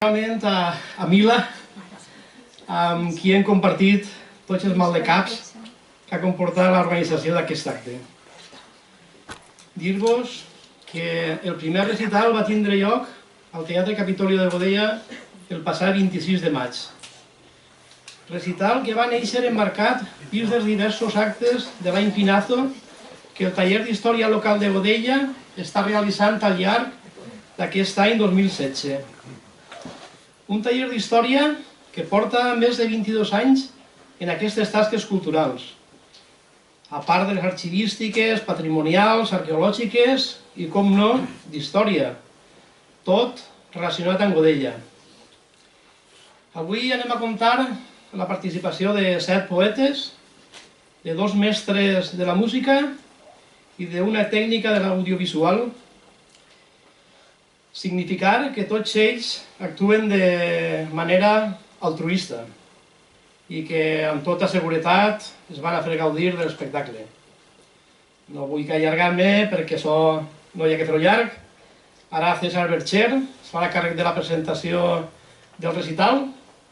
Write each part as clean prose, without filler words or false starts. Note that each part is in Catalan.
especialment a Mila, amb qui hem compartit tots els maldecaps que ha comportat l'organització d'aquest acte. Dir-vos que el primer recital va tindre lloc al Teatre Capitolio de Godella el passat 26 de maig. Recital que va néixer emmarcat dins dels diversos actes de l'any Pinazo que el Taller d'Història Local de Godella està realitzant al llarg d'aquest any 2016. Un taller d'història que porta més de 22 anys en aquestes tasques culturals, a part de les arxivístiques, patrimonials, arqueològiques i, com no, d'història, tot relacionat amb Godella. Avui anem a comptar la participació de 7 poetes, de 2 mestres de la música i d'una tècnica de l'audiovisual. Significar que tots ells actuen de manera altruista i que amb tota seguretat es van a fer gaudir de l'espectacle. No vull allargar-me perquè això no hi ha que fer-ho llarg. Ara César Bercher es farà càrrec de la presentació del recital,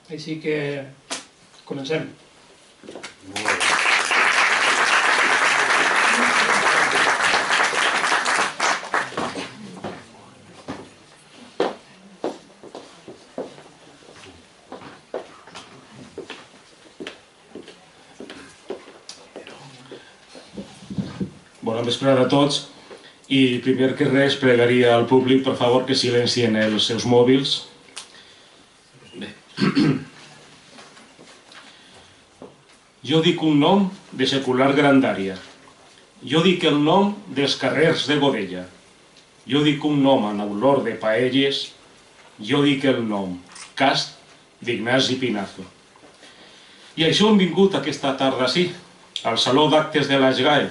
així que comencem. Bona vesprada a tots i primer que res pregaria al públic per favor que silencien els seus mòbils. Bé. Jo dic un nom de secular grandària. Jo dic el nom dels carrers de Godella. Jo dic un nom amb olor de paelles. Jo dic el nom Cast d'Ignasi Pinazo. I això hem vingut aquesta tarda ací, al Saló d'Actes de la SGAE,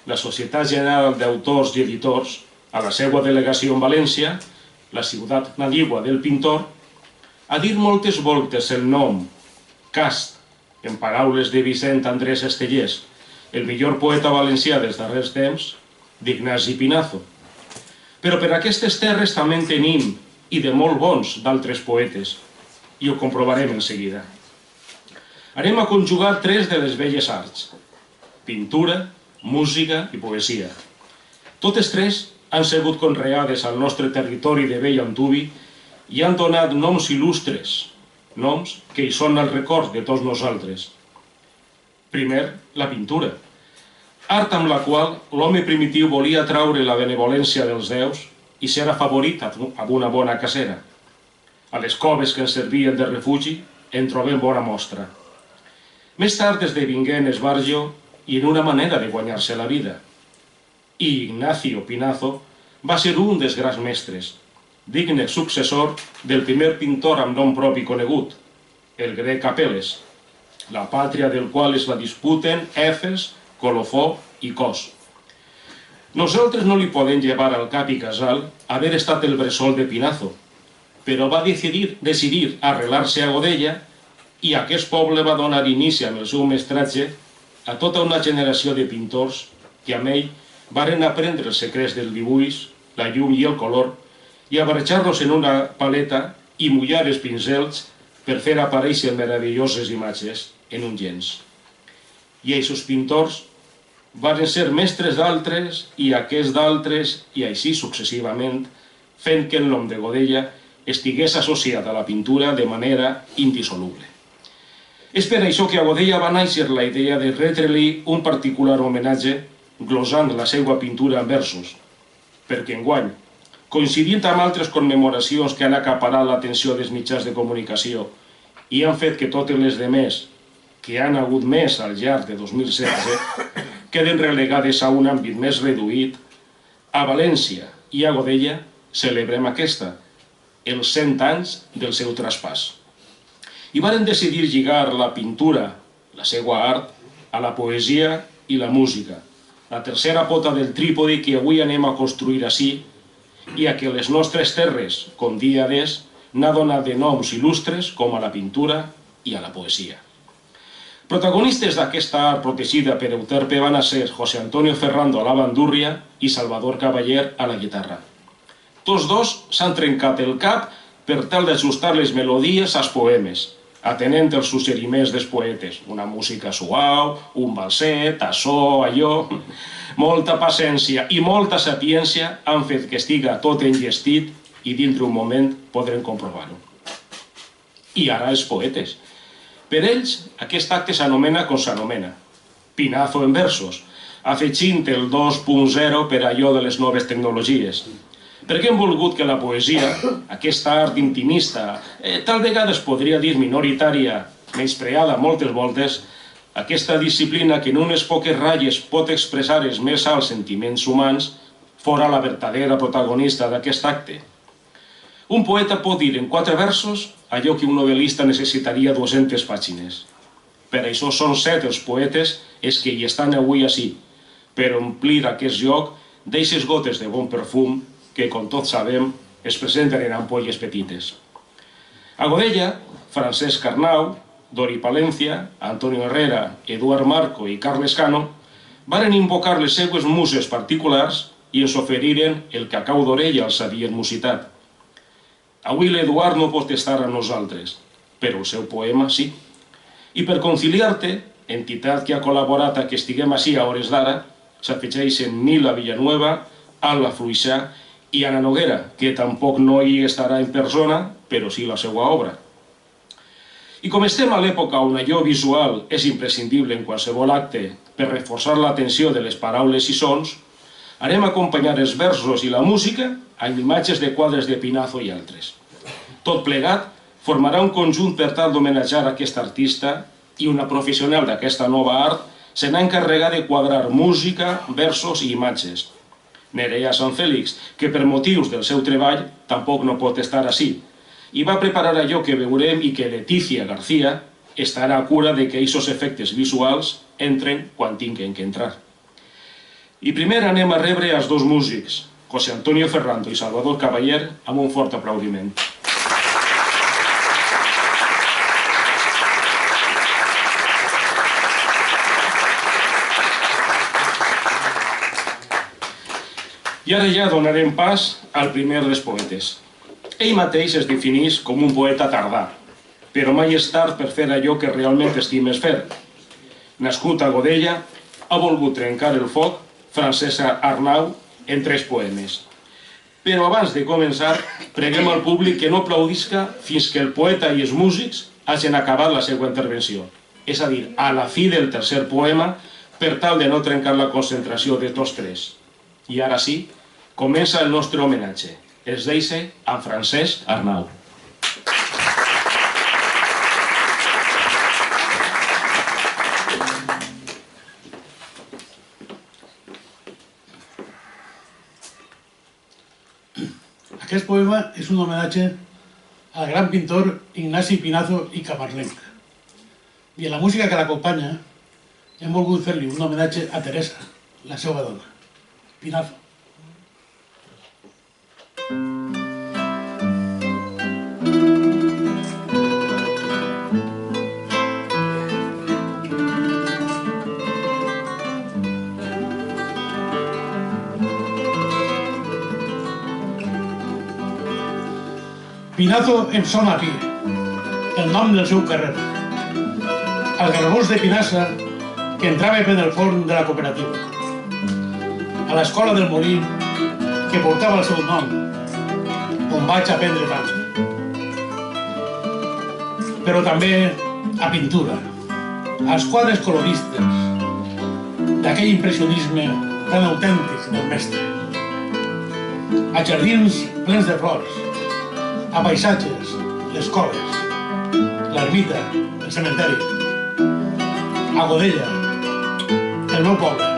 la Societat General d'Autors i Editors, a la seva delegació en València, la ciutat nadigua del pintor, a dir moltes voltes el nom Cast, en paraules de Vicent Andrés Estellés, el millor poeta valencià dels darrers temps, d'Ignasi Pinazo. Però per aquestes terres també en tenim, i de molt bons, d'altres poetes, i ho comprovarem en seguida. Anem a conjugar 3 de les belles arts: pintura, música i poesia. Totes 3 han sigut conreades al nostre territori de vell antuvi i han donat noms il·lustres, noms que hi són al record de tots nosaltres. Primer, la pintura, art amb la qual l'home primitiu volia atraure la benevolència dels déus i ser afavorit amb una bona cacera. A les coves que ens servien de refugi en trobem bona mostra. Més tard esdevingué en esbarjo i en una manera de guanyar-se la vida. I Ignacio Pinazo va ser un dels grans mestres, digne successor del primer pintor amb nom propi conegut, el grec Apel·les, la pàtria del qual es la disputen Efes, Colofó i Cos. Nosaltres no li podem llevar al cap i casal haver estat el bressol de Pinazo, però va decidir arrelar-se a Godella i aquest poble va donar inici amb el seu mestratge a tota una generació de pintors que amb ell varen aprendre els secrets del dibuix, la llum i el color, i a barrejar-los en una paleta i mullar els pincels per fer aparèixer meravelloses imatges en un llenç. I aquests pintors varen ser mestres d'altres i aquests d'altres i així successivament, fent que el nom de Godella estigués associat a la pintura de manera indissoluble. És per això que a Godella va néixer la idea de retre-li un particular homenatge glosant la seva pintura en versos, perquè enguany, coincidint amb altres commemoracions que han acaparat l'atenció dels mitjans de comunicació i han fet que totes les demés que han hagut més al llarg de 2016 queden relegades a un àmbit més reduït, a València i a Godella celebrem aquesta, els 100 anys del seu traspàs. I varen decidir lligar la pintura, la seva art, a la poesia i la música, la tercera pota del trípode que avui anem a construir ací i a que les nostres terres, com Díades, n'ha donat de noms il·lustres com a la pintura i a la poesia. Protagonistes d'aquesta art protegida per Euterpe van ser José Antonio Ferrando a la bandúrria i Salvador Cavaller a la guitarra. Tots dos s'han trencat el cap per tal d'ajustar les melodies als poemes, atenent els suggeriments dels poetes, una música suau, un balset, açò, allò... Molta paciència i molta sapiència han fet que estiga tot enllestit i dintre un moment podrem comprovar-ho. I ara els poetes. Per ells, aquest acte s'anomena com s'anomena, pinazo en versos, afegint el 2.0 per allò de les noves tecnologies. Perquè hem volgut que la poesia, aquesta art intimista, tal vegada es podria dir minoritària, menyspreada moltes voltes, aquesta disciplina que en unes poques ratlles pot expressar els més alts sentiments humans, fora la verdadera protagonista d'aquest acte. Un poeta pot dir en 4 versos allò que un novel·lista necessitaria 200 pàgines. Per això són 7 els poetes els que hi estan avui ací, per omplir aquest lloc d'eixes gotes de bon perfum que, com tots sabem, es presenten en ampolles petites. A Godella, Francesc Arnau, Dori Palencia, Antonio Herrera, Eduard Marco i Carles Cano varen invocar les seues muses particulars i ens oferiren el que a cau d'orella els havien musitat. Avui l'Eduard no pot estar amb nosaltres, però el seu poema sí. I per conciliar-te, entitat que ha col·laborat a que estiguem així a hores d'ara, s'afegeixen Mila Villanueva, Alba Fluixà i Anna Noguera, que tampoc no hi estarà en persona, però sí la seva obra. I com estem a l'època on allò visual és imprescindible en qualsevol acte per reforçar l'atenció de les paraules i sons, harem acompanyar els versos i la música amb imatges de quadres de Pinazo i altres. Tot plegat formarà un conjunt per tal d'homenatjar aquest artista i una professional d'aquesta nova art se n'ha encarregat de quadrar música, versos i imatges. Nerea Sant Fèlix, que per motius del seu treball tampoc no pot estar ací, i va preparar allò que veurem i que Leticia García estarà a cura de que aquests efectes visuals entren quan tinguin que entrar. I primer anem a rebre els 2 músics, José Antonio Ferrando i Salvador Caballer, amb un fort aplaudiment. I ara ja donarem pas al primer dels poetes. Ell mateix es defineix com un poeta tardà, però mai és tard per fer allò que realment estimes fer. Nascut a Godella, ha volgut trencar el foc Francesc Arnau en 3 poemes. Però abans de començar, preguem al públic que no aplaudisca fins que el poeta i els músics hagin acabat la seva intervenció. És a dir, a la fi del tercer poema, per tal de no trencar la concentració de tots 3. I ara sí, comença el nostre homenatge. Es deixa amb Francesc Arnau. Aquest poema és un homenatge al gran pintor Ignasi Pinazo i Camarlenc. I a la música que l'acompanya hem volgut fer-li un homenatge a Teresa, la seva dona. Pinazo. Pinazo em sona aquí, el nom del seu carrer. El garbós de Pinassa que entrava per el forn de la cooperativa. A l'escola del Molí que portava el seu nom, on vaig aprendre tant. Però també a pintura, als quadres coloristes, d'aquell impressionisme tan autèntic del mestre. A jardins plens de flors, a paisatges, les coves, l'ermita, el cementeri, a Godella, el meu poble.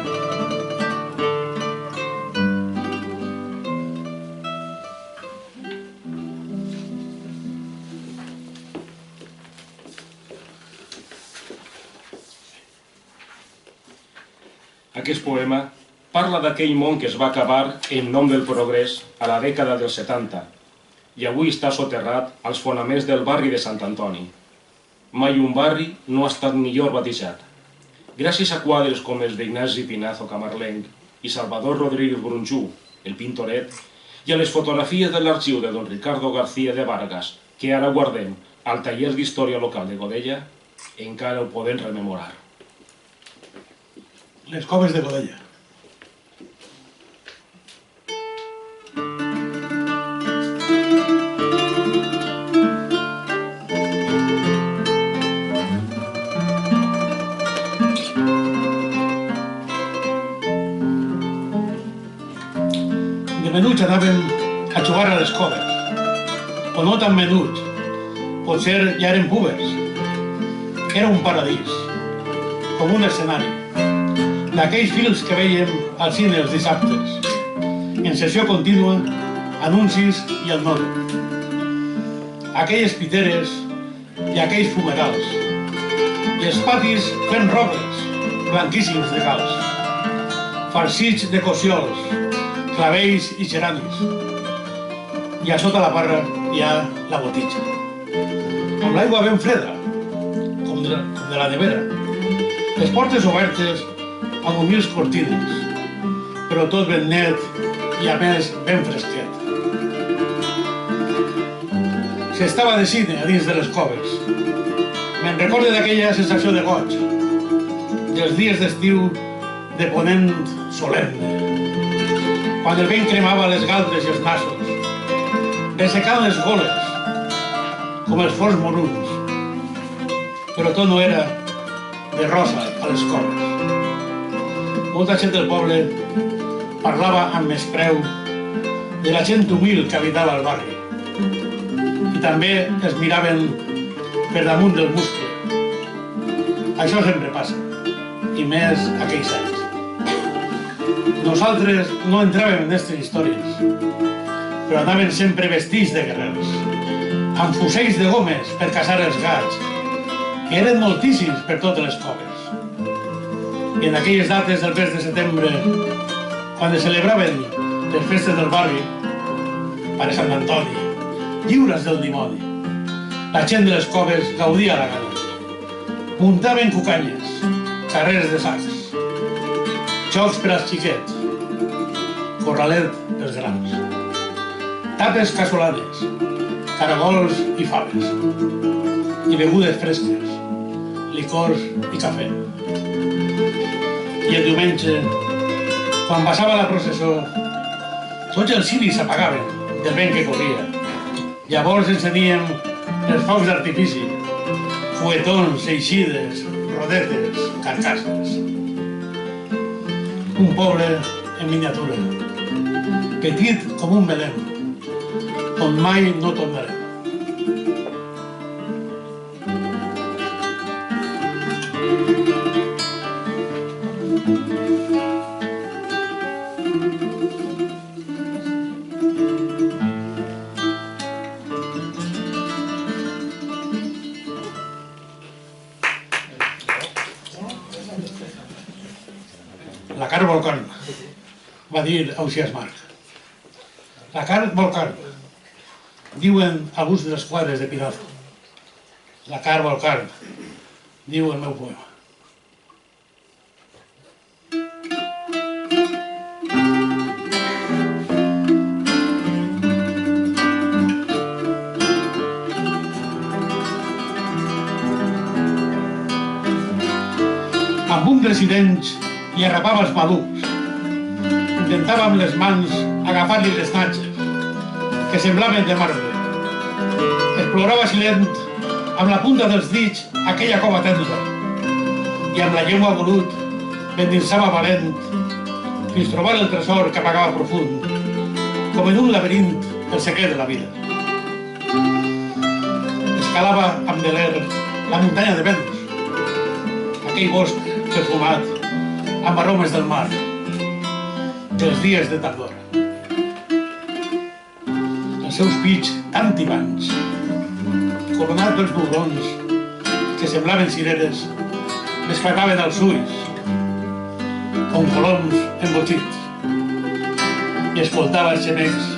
Aquest poema parla d'aquell món que es va acabar en nom del progrés a la dècada dels 70 i avui està soterrat als fonaments del barri de Sant Antoni. Mai un barri no ha estat millor batejat. Gràcies a quadres com els d'Ignasi Pinazo Camarlenc i Salvador Rodríguez Brunjú, el Pintoret, i a les fotografies de l'arxiu de don Ricardo García de Vargas, que ara guardem al taller d'història local de Godella, encara ho podem rememorar. Les coves de Godella. De menuts anàvem a jugar a les coves, o no tan menuts, potser ja eren púbers. Era un paradís, com un escenari, d'aquells films que veiem al cine els dissabtes, en sessió contínua, anuncis i el node. Aquelles piteres i aquells fumerals, i els patis fent robles, blanquíssims de calç, farcits de cossiols, clavells i geranis, i a sota la barra hi ha la botitxa, amb l'aigua ben freda, com de la nevera, les portes obertes amb humils cortines, però tot ben net i a més ben fresquet. S'estava de cine a dins de les coves. Me'n recordo d'aquella sensació de goig, dels dies d'estiu de ponent solemne, quan el vent cremava les galtes i els nassos, ressecant les goles, com els forts moruns. Però tot no era de rosa a les coves. Molta gent del poble parlava amb menyspreu de la gent humil que habitava al barri, i també es miraven per damunt del muscle. Això sempre passa, i més aquells anys. Nosaltres no entràvem en aquestes històries, però anaven sempre vestits de guerrers, amb fusells de gomes per caçar els gats, que eren moltíssims per totes les coves. I en aquelles dates del mes de setembre, quan es celebraven les festes del barri, per Sant Antoni, lliures del dimoni, la gent de les coves gaudia la gana. Muntaven cucanyes, carrers de sacs, jocs per als xiquets, corralet pels grans, tapes casolanes, caragols i faves, i begudes fresques, licors i cafè. I el diumenge, quan passava la processó, tots els ciris s'apagaven del vent que corria. Llavors enceníem els focs d'artifici, fuetons, eixides, rodetes, carcasses. Un poble en miniatura, petit com un Belém, on mai no tornarem. La carn volcán, va dir Ausiàs Marc. La carn volcán, diuen alguns dels quadres de Pinazo. La carn volcán, diu el meu poema. Amb ungles i dents li arrapava els malucs. Intentava amb les mans agafar-li les natges, que semblaven de marbre. Explorava silent amb la punta dels dits aquella cova tendra, i amb la llengua volut endinsava valent fins trobar el tresor que amagava profund, com en un laberint el secret de la vida. Escalava amb deler la muntanya de Venus, aquell bosc perfumat amb aromes del mar, dels dies de tardor. Els seus pits tan tibants, coronats pels mugrons que semblaven cireres, l'esclataven als ulls, com coloms embotits, i escoltava els gemecs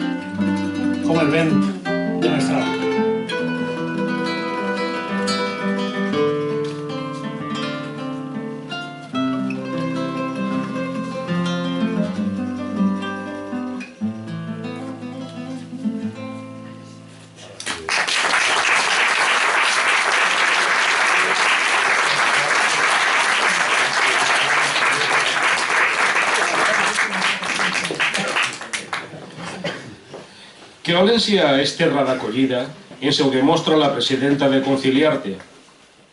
com el vent de Mestral. Que València és terra d'acollida ens ho demostra la presidenta de Conciliarte.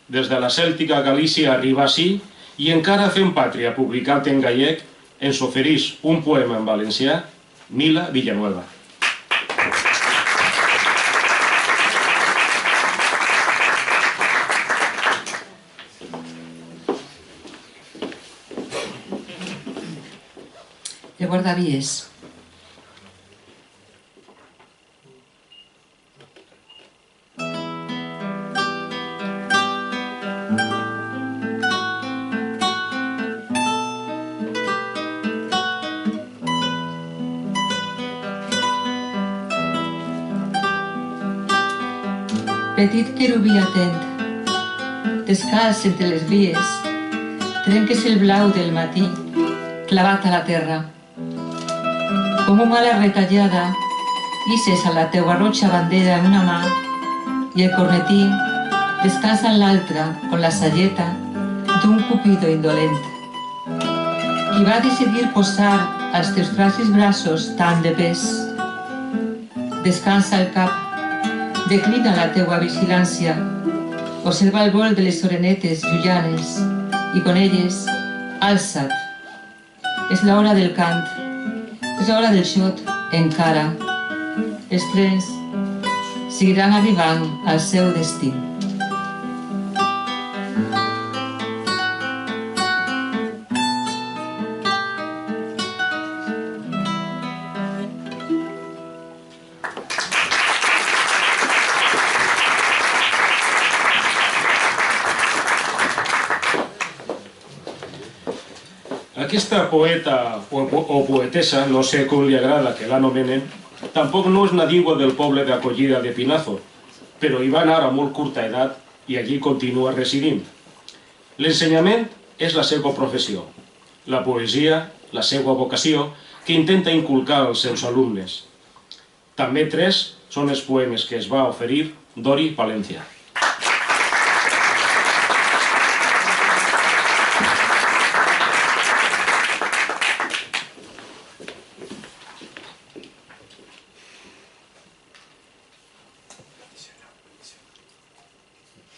Des de la cèltica Galícia arriba ací i encara fent pàtria publicat en gallec ens ofereix un poema en valencià, Mila Villanueva. El guardavies. Petit querubí atent, descalç entre les vies, trenques el blau del matí, clavat a la terra. Com una ala retallada, hisses a la teua roja bandera en una mà i el cornetí descansa en l'altra con la sageta d'un cupido indolent. Qui va decidir posar als teus fràgils braços tant de pes? Descansa el cap, declina la teua vigilància, observa el vol de les orenetes lluianes i con elles alça't. És l'hora del cant, és l'hora del xot, encara. Els trens seguiran arribant al seu destí. Aquesta poeta o poetessa, no sé com li agrada que l'anomenen, tampoc no és nadiua del poble d'acollida de Pinazo, però hi va anar a molt curta edat i allí continua residint. L'ensenyament és la seva professió, la poesia, la seva vocació, que intenta inculcar als seus alumnes. També 3 són els poemes que es va oferir Dori Palencia.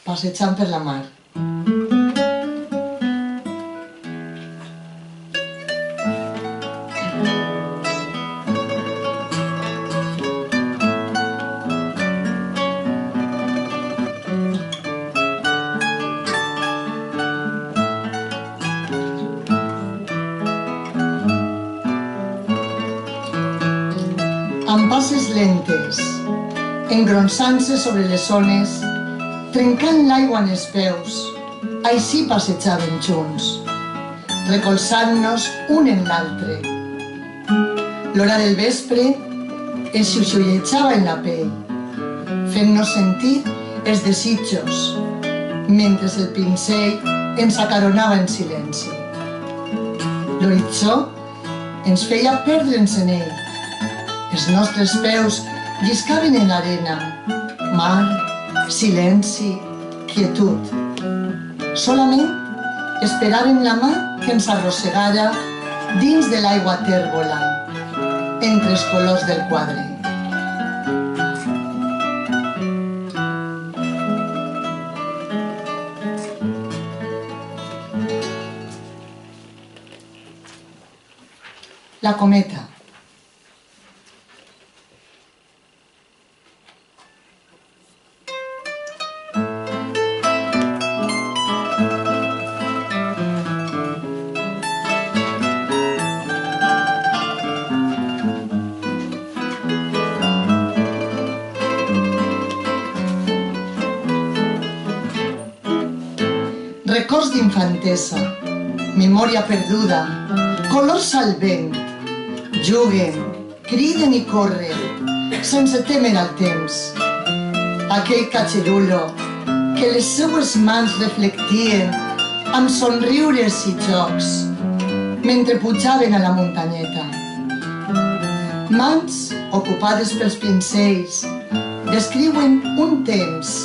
Passejant per la mar. Amb passes lentes, engronsant-se sobre les ones, trencant l'aigua en els peus, així passejaven junts, recolzant-nos un en l'altre. L'hora del vespre ens xuxullejava en la pell, fent-nos sentir els desitjos, mentre el pincell ens acaronava en silenci. L'horitzó ens feia perdre'ns en ell. Els nostres peus lliscaven en l'arena, mar, silenci, quietud. Solament esperàvem la mà que ens arrossegara dins de l'aigua tèrbola, entre els colors del quadre. La cometa. Records d'infantesa, memòria perduda, colors al vent, juguen, criden i corren, sense temer al temps. Aquell catxerulo que les seues mans reflectien amb somriures i jocs mentre pujaven a la muntanyeta. Mans ocupades pels pincells descriuen un temps,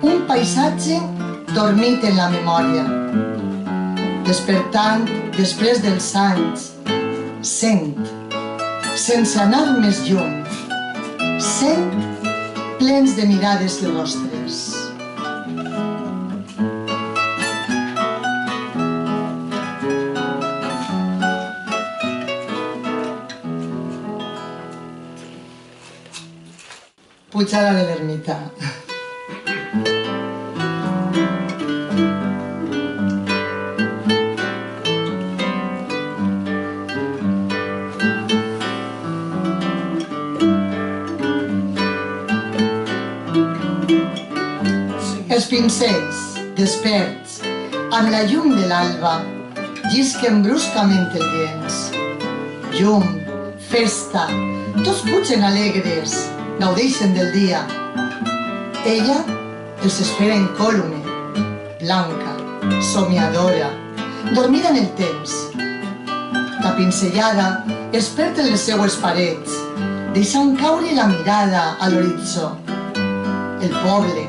un paisatge dormit en la memòria. Despertant després dels anys, sent, sense anar més lluny, sent plens de mirades i rostres. Pujada de l'ermita. Els pincells, desperts, amb la llum de l'alba, llisquen bruscament el llenç. Llum, festa, tots pugen alegres, gaudeixen del dia. Ella els espera incòlume, blanca, somiadora, dormida en el temps. La pinzellada es perd en les seues parets, deixant caure la mirada a l'horitzó. El poble,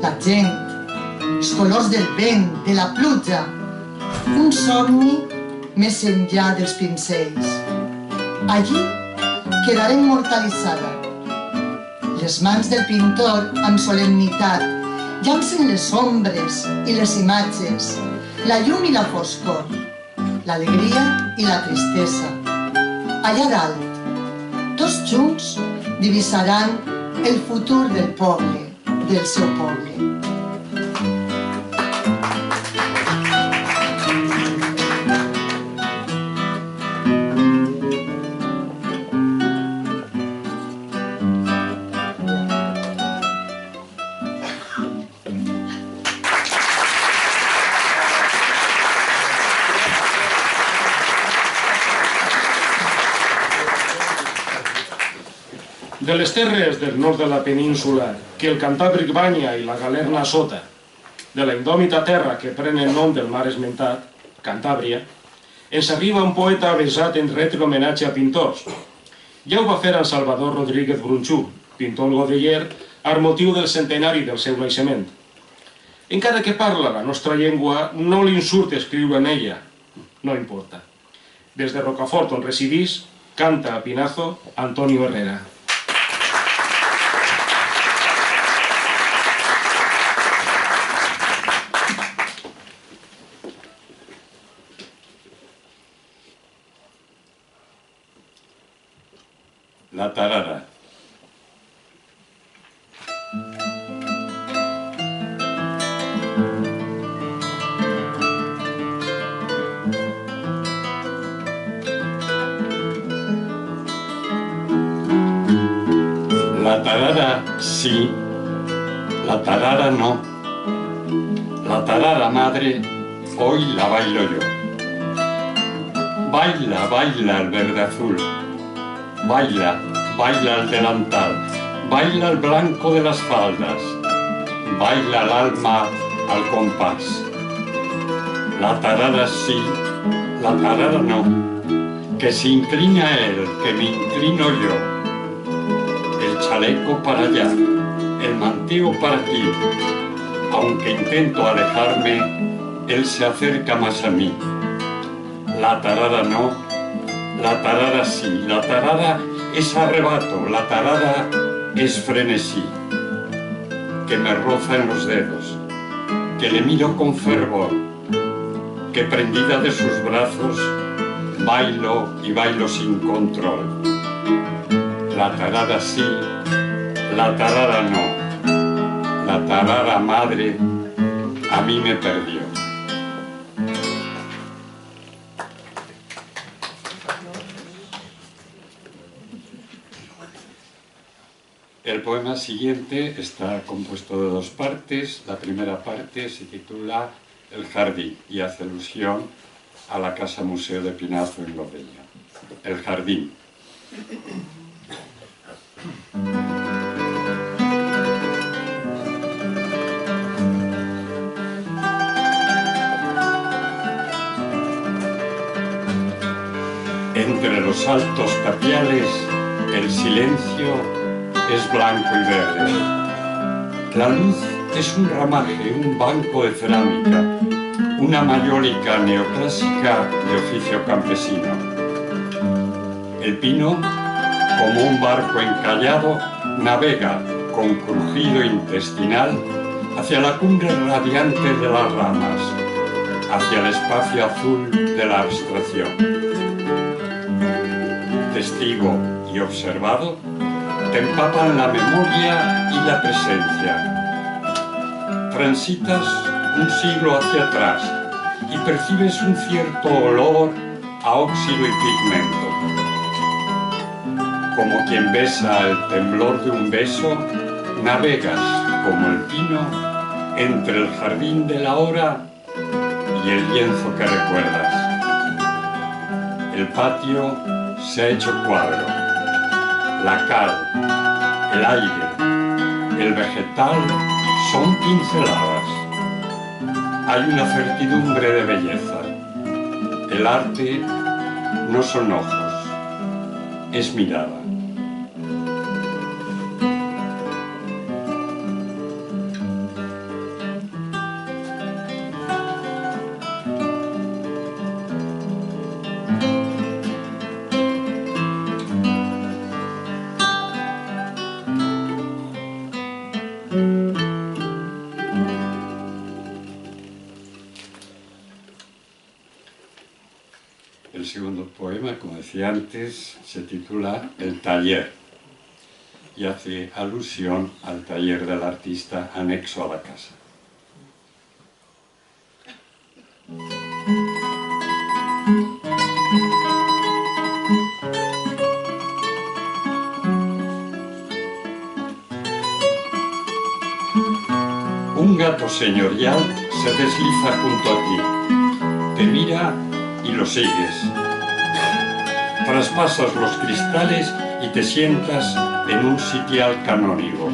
la gent, els colors del vent, de la pluja, un somni més enllà dels pincells. Allí quedarà immortalitzada. Les mans del pintor, amb solemnitat, llancen les ombres i les imatges, la llum i la foscor, l'alegria i la tristesa. Allà dalt, tots junts divisaran el futur del poble, del seu poble. De les terres del nord de la península, que el Cantàbric banya i la Galerna sota, de la indòmita terra que pren el nom del mar esmentat, Cantàbria, ens arriba un poeta avesat en retre homenatge a pintors. Ja ho va fer en Salvador Rodríguez Brunxú, pintor godeller, al motiu del centenari del seu naixement. Encara que parla la nostra llengua, no li surt escriure en ella. No importa. Des de Rocafort, on residís, canta a Pinazo Antonio Herrera. La tarara. La tarara sí, la tarara no. La tarara madre, hoy la bailo yo. Baila, baila el verde azul. Baila, baila el delantal, baila el blanco de las faldas, baila el alma al compás. La tarara sí, la tarara no, que se inclina él, que me inclino yo. El chaleco para allá, el manteo para aquí, aunque intento alejarme, él se acerca más a mí. La tarara no, la tarara sí, la tarara es arrebato, la tarara es frenesí, que me roza en los dedos, que le miro con fervor, que prendida de sus brazos, bailo y bailo sin control. La tarara sí, la tarara no, la tarara madre a mí me perdió. El poema siguiente está compuesto de dos partes. La primera parte se titula El jardín y hace alusión a la Casa Museo de Pinazo en Godella. El jardín. Entre los altos tapiales, el silencio es blanco y verde. La luz es un ramaje, un banco de cerámica, una mayólica neoclásica de oficio campesino. El pino, como un barco encallado, navega con crujido intestinal hacia la cumbre radiante de las ramas, hacia el espacio azul de la abstracción. Testigo y observado te empapan la memoria y la presencia. Transitas un siglo hacia atrás y percibes un cierto olor a óxido y pigmento. Como quien besa el temblor de un beso, navegas como el pino entre el jardín de la hora y el lienzo que recuerdas. El patio se ha hecho cuadro. La cal, el aire, el vegetal son pinceladas. Hay una certidumbre de belleza. El arte no son ojos, es mirada. El segundo poema, como decía antes, se titula El taller y hace alusión al taller del artista anexo a la casa. Un gato señorial se desliza junto a ti, te mira y lo sigues. Traspasas los cristales y te sientas en un sitial canónigo.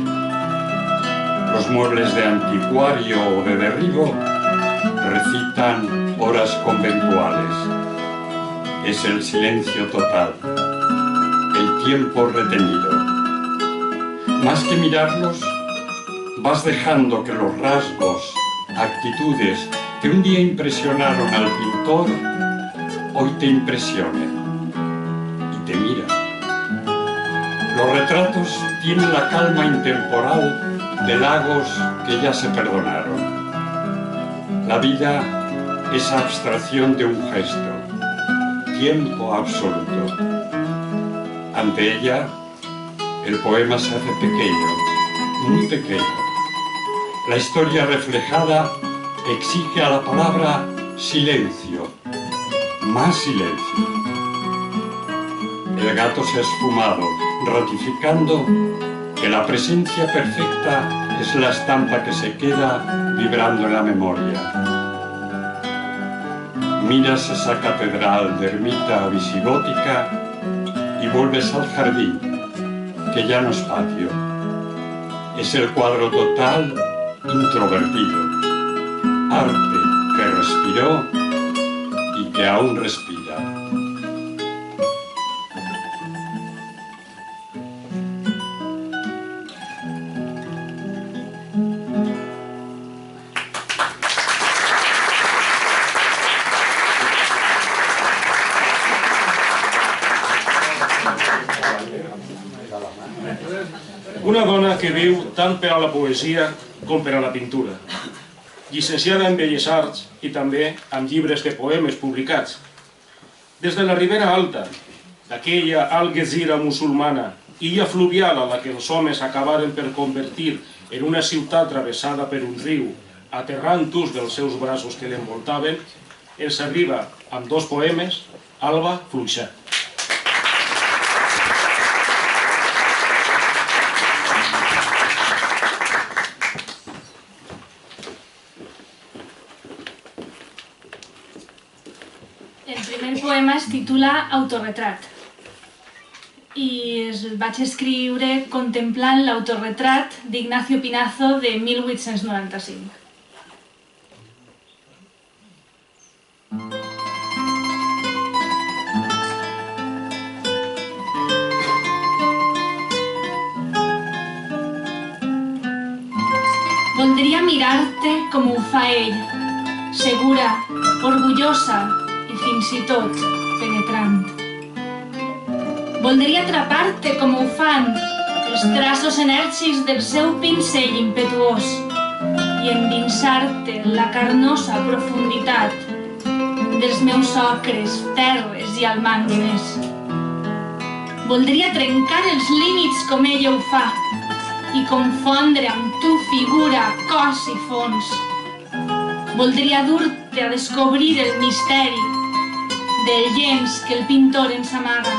Los muebles de anticuario o de derribo recitan horas conventuales. Es el silencio total, el tiempo retenido. Más que mirarlos, vas dejando que los rasgos, actitudes que un día impresionaron al pintor, hoy te impresionen y te miran. Los retratos tienen la calma intemporal de lagos que ya se perdonaron. La vida es abstracción de un gesto, tiempo absoluto. Ante ella, el poema se hace pequeño, muy pequeño. La historia reflejada exige a la palabra silencio, más silencio. El gato se ha esfumado, ratificando que la presencia perfecta es la estampa que se queda vibrando en la memoria. Miras esa catedral de ermita visigótica y vuelves al jardín, que ya no es patio. Es el cuadro total, introvertido. Arte que respiró y que aún respira. Una dona que viu tant per a la poesia com per a la pintura, llicenciada en Belles Arts i també amb llibres de poemes publicats. Des de la Ribera Alta, d'aquella Algeciras musulmana, illa fluvial a la que els homes acabaren per convertir en una ciutat travessada per un riu, aterrant ús dels seus braços que l'envoltaven, ens arriba amb dos poemes, Alba Fluixa. El primer poema es titula Autorretrat i el vaig escriure contemplant l'autorretrat d'Ignacio Pinazo de 1895. Voldria mirar-te com ho fa ell, segura, orgullosa i fins i tot penetrant. Voldria atrapar-te com ho fan els traços enèrgics del seu pincell impetuós i endinsar-te en la carnosa profunditat dels meus ocres, terres i almànguines. Voldria trencar els límits com ella ho fa i confondre amb tu figura, cos i fons. Voldria dur-te a descobrir el misteri del llenç que el pintor ens amaga.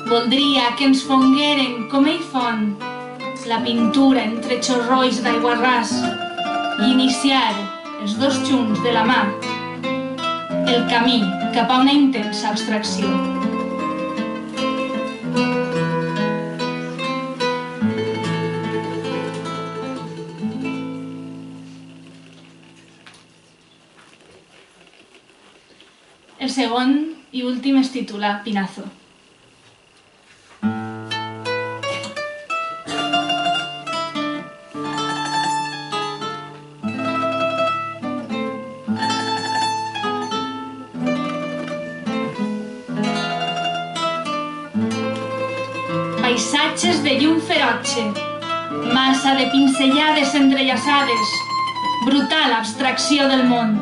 Voldria que ens fongueren com ell fon la pintura entre xorrois d'aiguarràs i iniciar els dos junts de la mà el camí cap a una intensa abstracció. El segon i últim es titula Pinazo. Paisatges de llum ferotge, massa de pinzellades entrellaçades, brutal abstracció del món.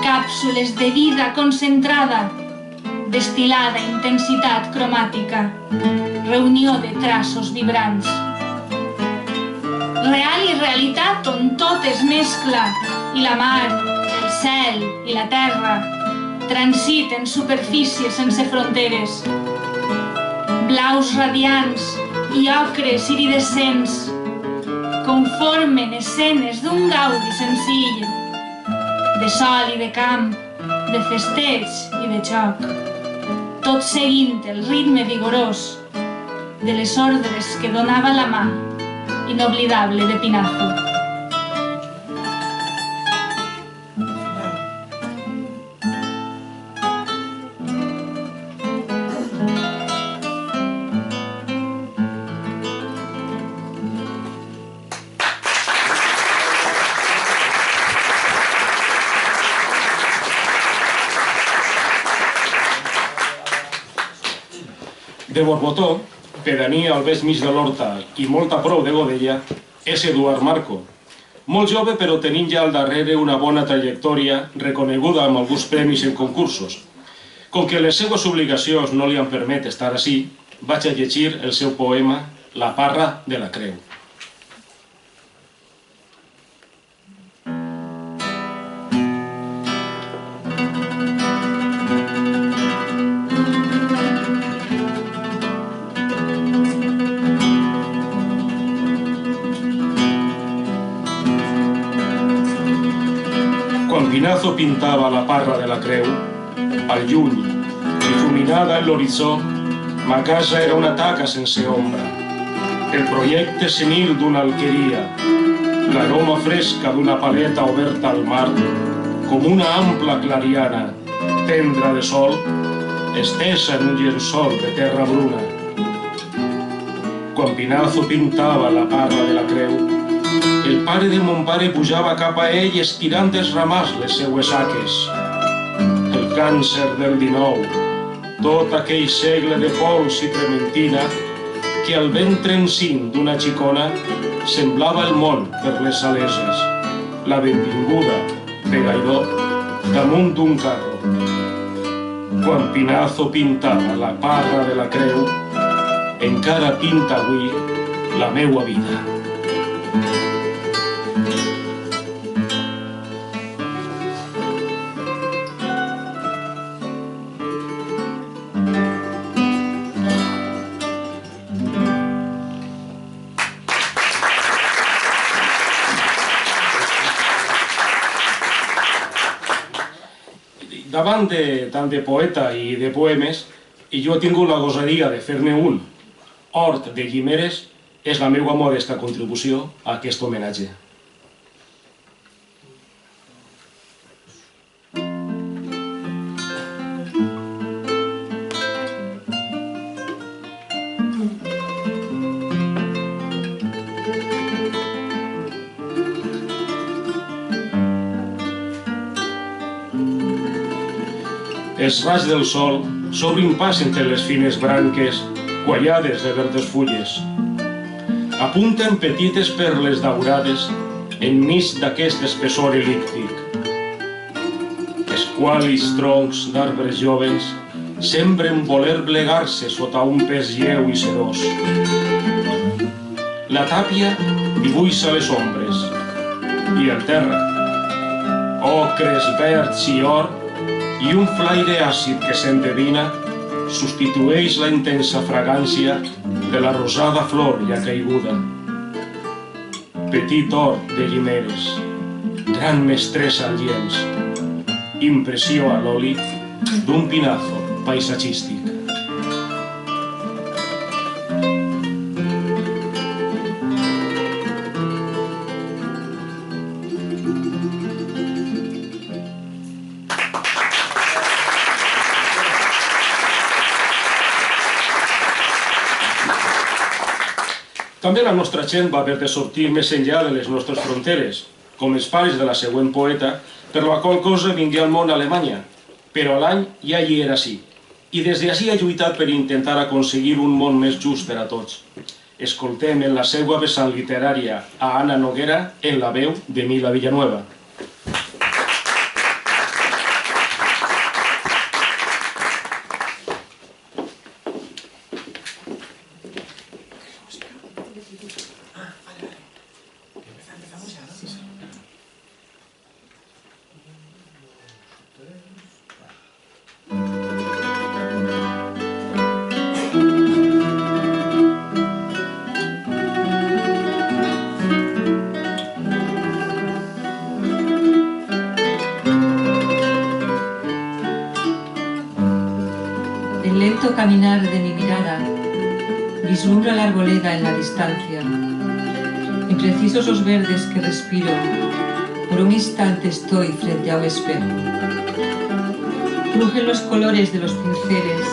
Càpsules de vida concentrada, destil·lada intensitat cromàtica, reunió de traços vibrants. Real i realitat on tot es mescla i la mar, el cel i la terra transiten superfícies sense fronteres. Blaus radiants i ocres iridescents conformen escenes d'un gaudi senzill, de sol i de camp, de festeig i de joc, tot seguint el ritme vigorós de les ordres que donava la mà inoblidable de Pinazo. De Borbotó, pedania al vés mig de l'Horta i molt a prou de Godella, és Eduard Marco. Molt jove però tenint ja al darrere una bona trajectòria reconeguda amb alguns premis en concursos. Com que les seues obligacions no li han permet estar ací, vaig a llegir el seu poema La parra de la creu. Quan Pinazo pintava la parra de la creu, al lluny, difuminada en l'horitzó, ma casa era una taca sense ombra, el projecte senil d'una alqueria, l'aroma fresca d'una paleta oberta al mar, com una ampla clariana, tendra de sol, estesa en un llençol de terra bruna. Quan Pinazo pintava la parra de la creu, el pare de mon pare pujava cap a ell estirant desramats les seues saques. El càncer del XIX, tot aquell segle de pols i trementina que al ventre encint d'una xicona semblava el món per les saleses, la benvinguda de Gaidó damunt d'un carro. Quan Pinazo pintava la parra de la creu, encara pinta avui la meua vida. Davant de tant de poeta i de poemes, i jo he tingut la gosadia de fer-ne un, Hort de Guimeres, és la meva modesta contribució a aquest homenatge. Els raigs del sol s'obrin pas entre les fines branques quallades de verdes fulles. Apunten petites perles daurades enmig d'aquest espessor el·líptic. Esqualis troncs d'arbres jovens sembren voler plegar-se sota un pes lleu i sedós. La tàpia dibuixa les ombres i el terra, ocres, verds i or, i un flaire àcid que s'endevina substitueix la intensa fragància de la rosada flor ja caiguda. Petit or de llimeres, gran mestressa al llenç, impressió a l'oli d'un pinazo paisatgístic. També la nostra gent va haver de sortir més enllà de les nostres fronteres, com els pares de la següent poeta, per la qual cosa vingué al món a Alemanya, però l'any ja hi era així, i des d'ací ha lluitat per intentar aconseguir un món més just per a tots. Escoltem en la seva vessant literària a Anna Noguera en la veu de Mila Villanueva. El lento caminar de mi mirada vislumbra la arboleda en la distancia. Imprecisos los verdes que respiro, por un instante estoy frente a un espejo. Crujen los colores de los pinceles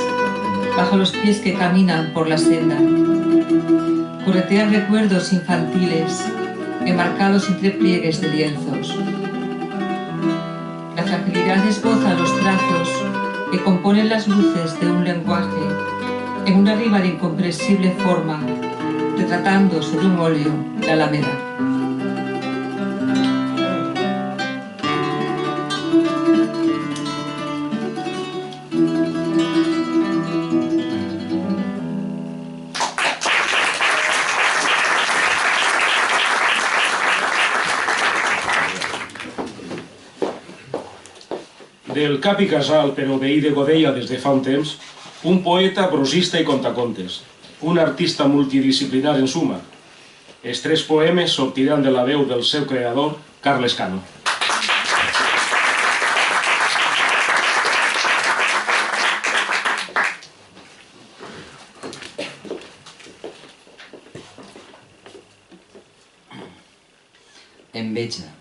bajo los pies que caminan por la senda. Corretean recuerdos infantiles enmarcados entre pliegues de lienzos. La fragilidad esboza los trazos que componen las luces de un lenguaje en una riba de incomprensible forma, retratando sobre un óleo la alameda. Del cap i casal, però veí de Godella des de fa un temps, un poeta, prosista i contacontes, un artista multidisciplinar en suma. Els 3 poemes sortiran de la veu del seu creador, Carles Cano. Enveja.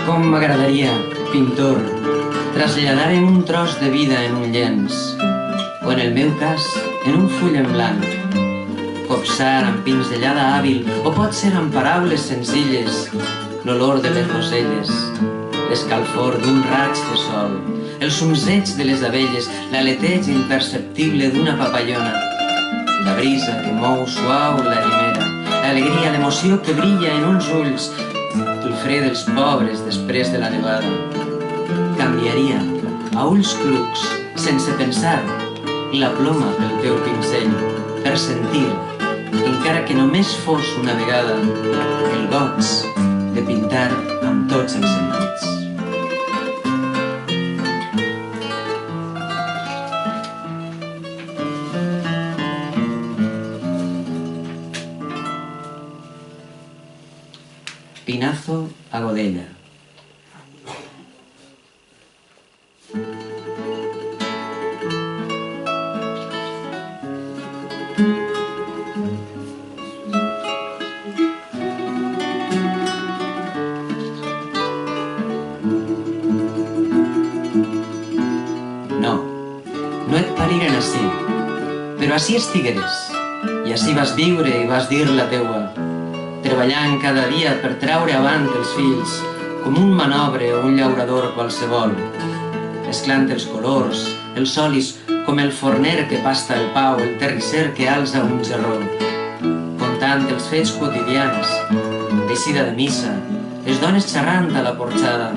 Com m'agradaria, pintor, traslladar en un tros de vida en un llenç, o en el meu cas, en un full en blanc, copsar amb pinzellada hàbil, o pot ser amb paraules senzilles, l'olor de les roselles, l'escalfor d'un raig de sol, el zumzeig de les abelles, l'aleteig imperceptible d'una papallona, la brisa que mou suau la llimera, l'alegria, l'emoció que brilla en uns ulls, el fre dels pobres després de la nevada. Canviaria a ulls clucs, sense pensar, la ploma pel teu pinzell, per sentir, encara que només fos una vegada, el goig de pintar amb tots els sentits. Pinazo a Godella. No et pariren ací, però ací estigueres, i ací vas viure i vas dir la teua. Per treballant cada dia per treure avant els fills, com un manobre o un llaurador qualsevol, mesclant els colors, els olis, com el forner que pasta el pau, el terrisser que alça un gerró, contant els fets quotidians, l'eixida de missa, les dones xerrant a la porxada,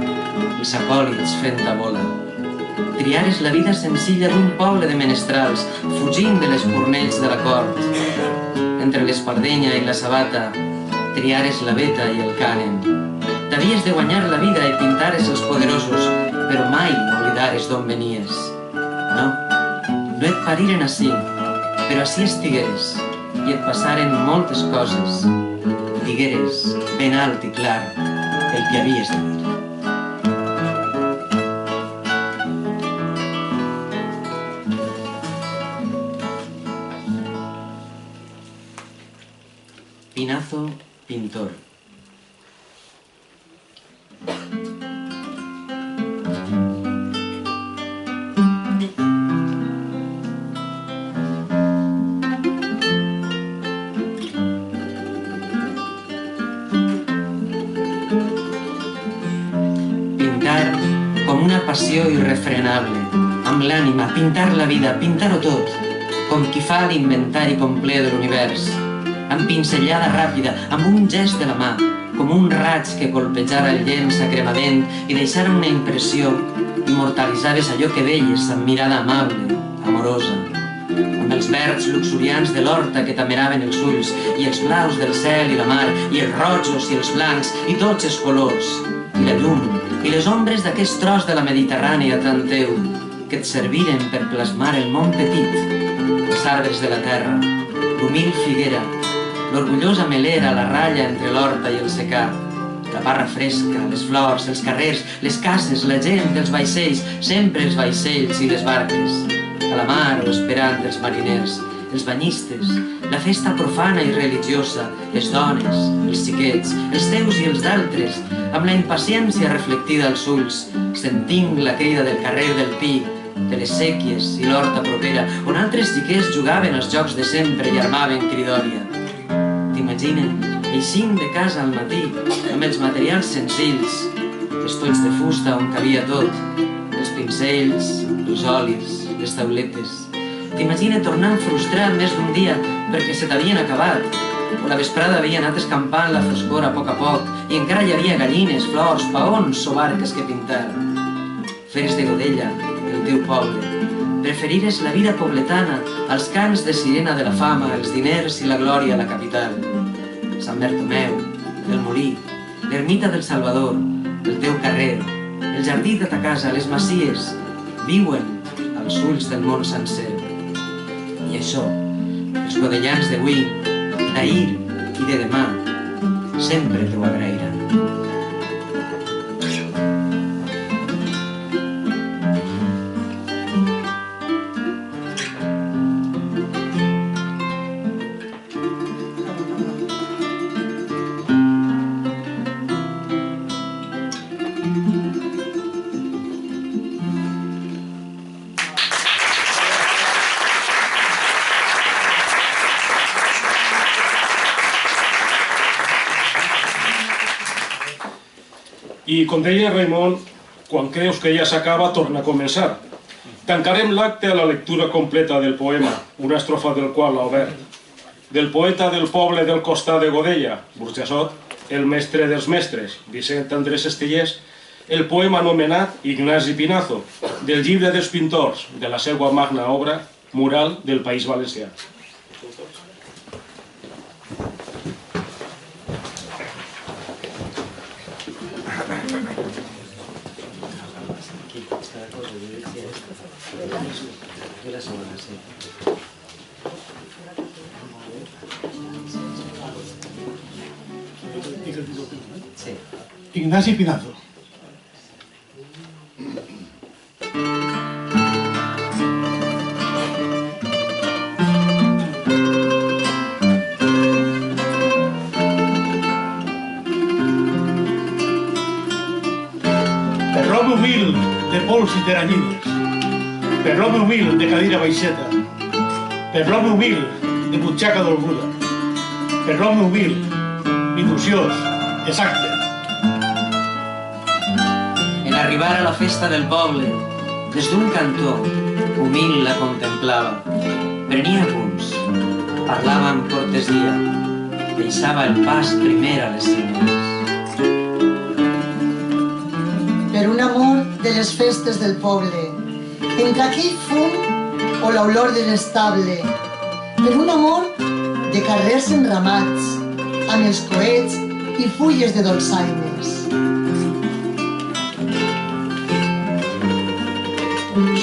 els acòlits fent tabola. Triar és la vida senzilla d'un poble de menestrals, fugint de l'espurneig de la cort. Entre l'espardenya i la sabata, triar és la veta i el cànem. T'havies de guanyar la vida i pintares els poderosos, però mai oblidares d'on venies. No, no et pariren ací, però ací estigueres, i et passaren moltes coses. Digueres, ben alt i clar, el que havies de dir. Pinazo, pintor. Pintar com una passió irrefrenable, amb l'ànima, pintar la vida, pintar-ho tot, com qui fa l'inventari complet de l'univers, amb pinzellada ràpida, amb un gest de la mà, com un raig que colpejara el llenç a cremadent i deixara una impressió, immortalitzaves allò que veies amb mirada amable, amorosa, amb els verds luxuriants de l'horta que t'ameraven els ulls, i els blaus del cel i la mar, i els rojos i els blancs, i tots els colors, i la llum, i les ombres d'aquest tros de la Mediterrània tan teu, que et serviren per plasmar el món petit, els arbres de la terra, l'humil figuera, l'orgullosa melera a la ratlla entre l'horta i el secar, la parra fresca, les flors, els carrers, les cases, la gent, els vaixells, sempre els vaixells i les barques, a la mar o esperant els mariners, els banyistes, la festa profana i religiosa, les dones, els xiquets, els teus i els d'altres, amb la impaciència reflectida als ulls, sentint la crida del carrer del Pi, de les séquies i l'horta propera, on altres xiquets jugaven els jocs de sempre i armaven cridòria. T'imaginen, eixint de casa al matí, amb els materials senzills, els tolls de fusta on cabia tot, els pincells, els olis, les tauletes. T'imagina tornant frustrat més d'un dia perquè se t'havien acabat, o la vesprada havia anat escampant la foscor a poc i encara hi havia gallines, flors, paons o barques que pintar. Feres de Godella, el teu poble, preferires la vida pobletana als cants de sirena de la fama, els diners i la glòria a la capital. Sant Bartomeu, el Molí, l'ermita del Salvador, el teu carrer, el jardí de ta casa, les masies, viuen als ulls del món sencer. I això, els godellans d'avui, d'ahir i de demà, sempre t'ho agrairan. I, com deia Raimon, quan creus que ja s'acaba, torna a començar. Tancarem l'acte a la lectura completa del poema, una estrofa del qual l'ha obert. Del poeta del poble del costat de Godella, Burjassot, el mestre dels mestres, Vicent Andrés Estellés, el poema anomenat Ignasi Pinazo, del llibre dels pintors, de la seva magna obra, Mural del País Valencià. Ignasi Pinazo. Per l'home humil de pols i teranyines, per l'home humil de cadira baixeta, per l'home humil de butxaca dolguda, per l'home humil minuciós, exacte. En arribar a la festa del poble, des d'un cantó, humil la contemplava. Prenia apunts, parlava amb cortesia, deixava el pas primer a les senyores. Per un amor de les festes del poble, entre aquell fum o l'olor de l'estable, per un amor de carrers enramats, amb els coets i fulles de dolçaines.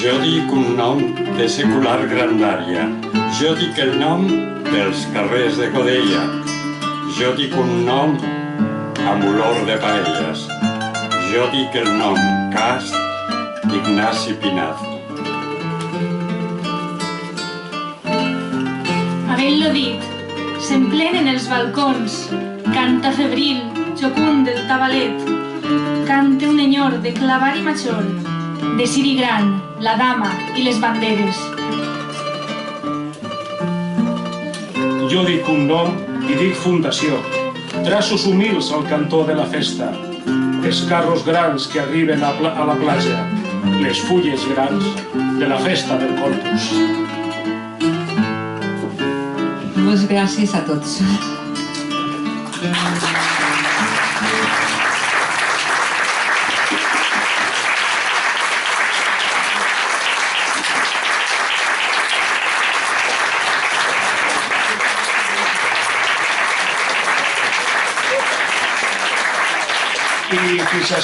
Jo dic un nom de secular grandària. Jo dic el nom dels carrers de Godella. Jo dic un nom amb olor de paelles. Jo dic el nom cast d'Ignasi Pinazo. Havent-lo dit, s'emplenen els balcons, canta febril, jocund del tabalet, canta un enyor de clavar i major, de ciri gran, la dama i les banderes. Jo dic un nom i dic fundació. Traços humils al cantó de la festa. Els carros grans que arriben a la platja. Les fulles grans de la festa del Corpus. Moltes gràcies a tots.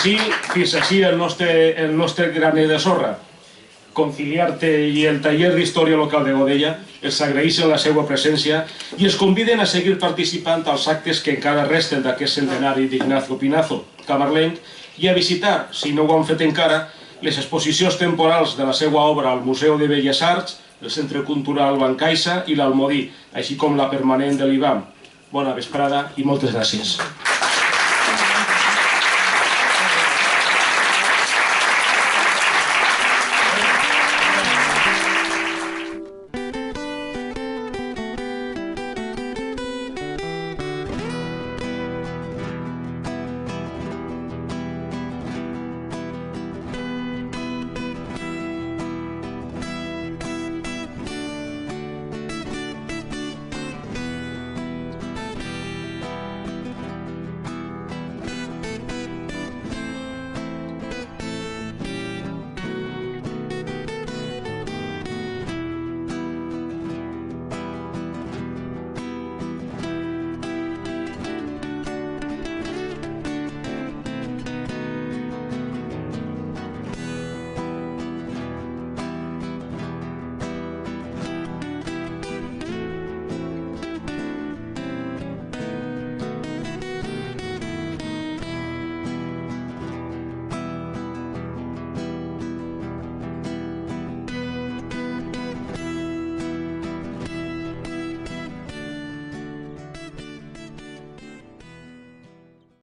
I fins així el nostre graner de sorra. Conciliarte i el taller d'història local de Godella els agraeixen la seva presència i els conviden a seguir participant als actes que encara resten d'aquest centenari d'Ignacio Pinazo, camarlenc, i a visitar, si no ho han fet encara, les exposicions temporals de la seva obra al Museu de Belles Arts, el Centre Cultural Bancaixa i l'Almodí, així com la permanent de l'IBAM. Bona vesprada i moltes gràcies.